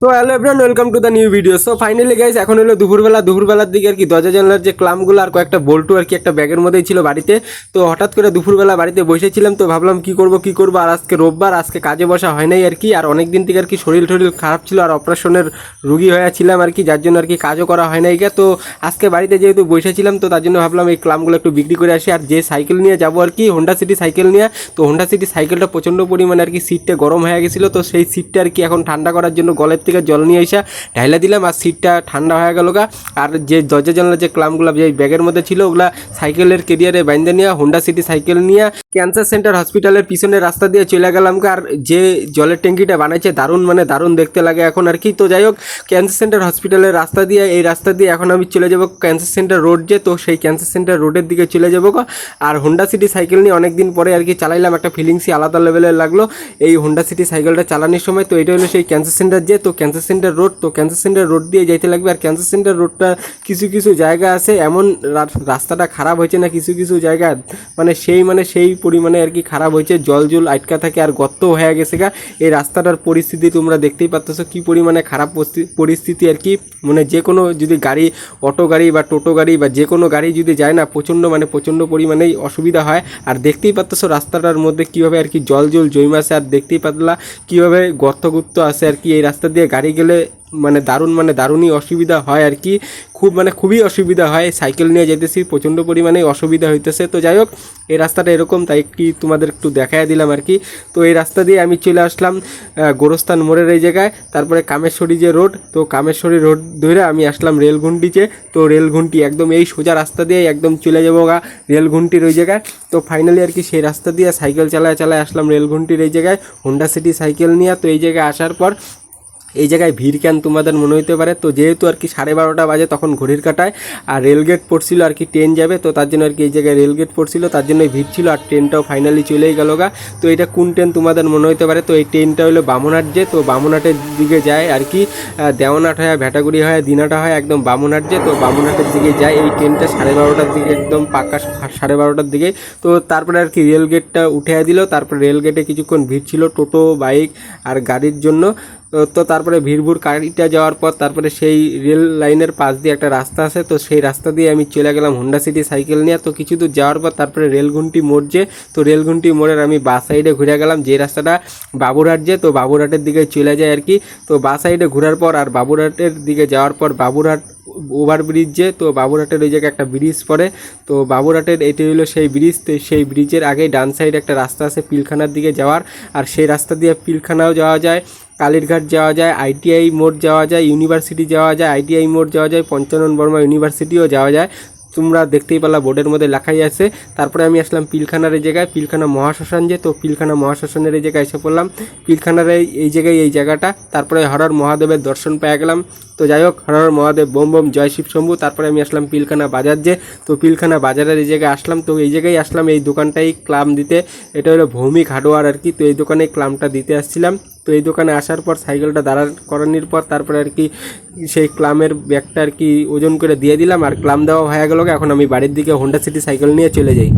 তো hello everyone, welcome to the new video. So finally guys, এখন হলো দুপুরবেলার দিকে আর কি দরজা জানলার যে ক্লামগুলো আর কয়েকটা বল্টু আর কি একটা ব্যাগের মধ্যেই ছিল বাড়িতে। তো হঠাৎ করে দুপুরবেলা বাড়িতে বসেছিলাম, তো ভাবলাম কি করব আর আজকে রোববার, আজকে কাজে বসা হয় নাই আর কি। আর অনেক দিন থেকে আর কি শরীর খারাপ ছিল আর অপারেশনের রুগী হয়েছিলাম আর কি, যার জন্য আর কি কাজও করা হয় নাই। তো আজকে বাড়িতে যেহেতু বসেছিলাম, তো তার জন্য ভাবলাম এই ক্লামগুলো একটু বিক্রি করে আসি। আর যে সাইকেল নিয়ে যাবো আর কি, হোন্ডা সিটি সাইকেল নিয়ে, তো হোন্ডা সিটি সাইকেলটা প্রচণ্ড পরিমাণে আর কি সিটটা গরম হয়ে গেছিলো। তো সেই সিটটা আর কি এখন ঠান্ডা করার জন্য গলের থেকে জল নিয়ে এসে ঢাইলা দিলাম আর সিটটা ঠান্ডা হয়ে গেল গা। আর যে দরজা জানলার যে ক্লামগুলো যে ব্যাগের মধ্যে ছিল ওগুলা সাইকেলের কেরিয়ারে বাইন্দে নিয়ে হোন্ডা সিটি সাইকেল নিয়ে ক্যান্সার সেন্টার হসপিটালের পিছনের রাস্তা দিয়ে চলে গেলাম। আর যে জলের ট্যাঙ্কিটা বানাইছে দারুণ দেখতে লাগে এখন আর কি। তো যাই হোক, ক্যান্সার সেন্টার হসপিটালের রাস্তা দিয়ে এখন আমি চলে যাব ক্যান্সার সেন্টার রোড, যে তো সেই ক্যান্সার সেন্টার রোডের দিকে চলে যাবো। আর হোন্ডা সিটি সাইকেল নিয়ে অনেক দিন পরে আর কি চালাইলাম, একটা ফিলিংসই আলাদা লেভেলের লাগলো এই হোন্ডা সিটি সাইকেলটা চালানোর সময়। তো এটা হলো সেই ক্যান্সার সেন্টার, যে তো ক্যান্সার সেন্টার রোড, তো ক্যান্সার সেন্টার রোড দিয়ে যাইতে লাগবে। আর ক্যান্সার সেন্টার রোডটা কিছু জায়গা আছে এমন রাস্তাটা খারাপ হয়েছে না, কিছু জায়গা সেই পরিমাণে আর কি খারাপ হয়েছে, জল আটকা থাকে আর গর্ত হয়ে গেছে গা। এই রাস্তাটার পরিস্থিতি তোমরা দেখতেই পাচ্ছ কি পরিমাণে খারাপ পরিস্থিতি আর কি। যে কোনো যদি গাড়ি, অটো গাড়ি বা টোটো গাড়ি বা যে কোনো গাড়ি যদি যায় না, প্রচণ্ড পরিমাণেই অসুবিধা হয়। আর দেখতেই পাচ্ছ রাস্তাটার মধ্যে কীভাবে আর কি জল জমে আছে, আর দেখতেই পাতলা কীভাবে গর্ত আছে আর কি। এই রাস্তা দিয়ে গাড়ি গেলে দারুণই অসুবিধা হয় আর কি, খুবই অসুবিধা হয়। সাইকেল নিয়ে যেতেছি, প্রচণ্ড পরিমাণে অসুবিধা হইতেছে। তো যাই হোক, এই রাস্তাটা এরকম, তাই একটি তোমাদের একটু দেখায় দিলাম আর কি। তো এই রাস্তা দিয়ে আমি চলে আসলাম গোরস্থান মোড়ের এই জায়গায়, তারপরে কামেশ্বরী যে রোড, তো কামেশ্বরী রোড ধরে আমি আসলাম রেলঘুন্টিতে। তো রেলঘুন্টি একদম এই সোজা রাস্তা দিয়ে একদম চলে যাবো গা রেলঘুন্টির ওই জায়গায়। তো ফাইনালি আর কি সেই রাস্তা দিয়ে সাইকেল চালায় আসলাম রেলঘুন্টির এই জায়গায় হোন্ডা সিটি সাইকেল নিয়ে। তো এই জায়গায় আসার পর এই জায়গায় ভিড় কেন তোমাদের মনে হইতে পারে, তো যেহেতু আর কি 12:30 বাজে তখন ঘড়ির কাটায়, আর রেলগেট পড়ছিল আর কি, ট্রেন যাবে, তো তার জন্য আর কি এই জায়গায় রেলগেট পড়ছিল, তার জন্যই ভিড় ছিল। আর ট্রেনটাও ফাইনালি চলেই গেল গা। তো এটা কোন ট্রেন তোমাদের মনে হইতে পারে, তো এই ট্রেনটা হলো বামুনহাট, যে তো বামুনহাটের দিকে যায় আর কি। দেওয়ানহাট হয়, ভেটাগুড়ি হয়, দিনাটা হয়, একদম বামুনহাট, যে তো বামুনহাটের দিকে যায় এই ট্রেনটা 12:30টার দিকে, একদম পাক্কা 12:30টার দিকে। তো তারপরে আর কি রেলগেটটা উঠে দিল। তারপরে রেলগেটে কিছুক্ষণ ভিড় ছিল টোটো, বাইক আর গাড়ির জন্য। তো তারপরে ভিড় গাড়িটা যাওয়ার পর তারপরে সেই রেল লাইনের পাশ দিয়ে একটা রাস্তা আছে, তো সেই রাস্তা দিয়ে আমি চলে গেলাম হোন্ডা সিটি সাইকেল নিয়ে। তো কিছু দূর যাওয়ার পর তারপরে রেলঘুন্টি মোড়, যে তো রেলঘুন্টি মোড়ের আমি বাঁ সাইডে ঘুরে গেলাম, যে রাস্তাটা বাবুরহাট, যে তো বাবুরহাটের দিকে চলে যায় আর কি। তো বাঁ সাইডে ঘোরার পর আর বাবুরহাটের দিকে যাওয়ার পর বাবুরহাট ওভারব্রিজ, যে তো বাবুরহাটের ওই জায়গায় একটা ব্রিজ পড়ে, তো বাবুরহাটের এটি হলো সেই ব্রিজ। তো সেই ব্রিজের আগেই ডান সাইডে একটা রাস্তা আছে পিলখানার দিকে যাওয়ার, আর সেই রাস্তা দিয়ে পিলখানাও যাওয়া যায়, কালীরঘাট যাওয়া যায়, আইটিআই মোড় যাওয়া যায়, ইউনিভার্সিটি যাওয়া যায়, আইটিআই মোড় যাওয়া যায়, পঞ্চানন বর্মা ইউনিভার্সিটিও যাওয়া যায়। তোমরা দেখতেই পেলা বোর্ডের মধ্যে লেখাই আছে। তারপরে আমি আসলাম পিলখানার এই জায়গায়, পিলখানা মহাশ্মশান, যে তো পিলখানা মহাশ্মশানের এই জায়গায় এসে পড়লাম। পিলখানার এই জায়গাটা, তারপরে হরহর মহাদেবের দর্শন পেয়ে গেলাম। তো যাই হোক, হরহর মহাদেব, বোম বোম, জয় শিব শম্ভু। তারপরে আমি আসলাম পিলখানা বাজার, যে তো পিলখানা বাজারের এই জায়গায় আসলাম। তো এই জায়গায় আসলাম এই দোকানটাই ক্লাম দিতে, এটা হলো ভৌমিক হার্ডওয়্যার আর কি। তো এই দোকানে ক্লামটা দিতে আসছিলাম। তো এই দোকানে আসার পর সাইকেলটা দাঁড়ার করানোর পর তারপরে আর কি সেই ক্লামের ব্যাগটা আর কি ওজন করে দিয়ে দিলাম, আর ক্লাম দেওয়া হয়ে গেল। এখন আমি বাড়ির দিকে হোন্ডা সিটি সাইকেল নিয়ে চলে যাই।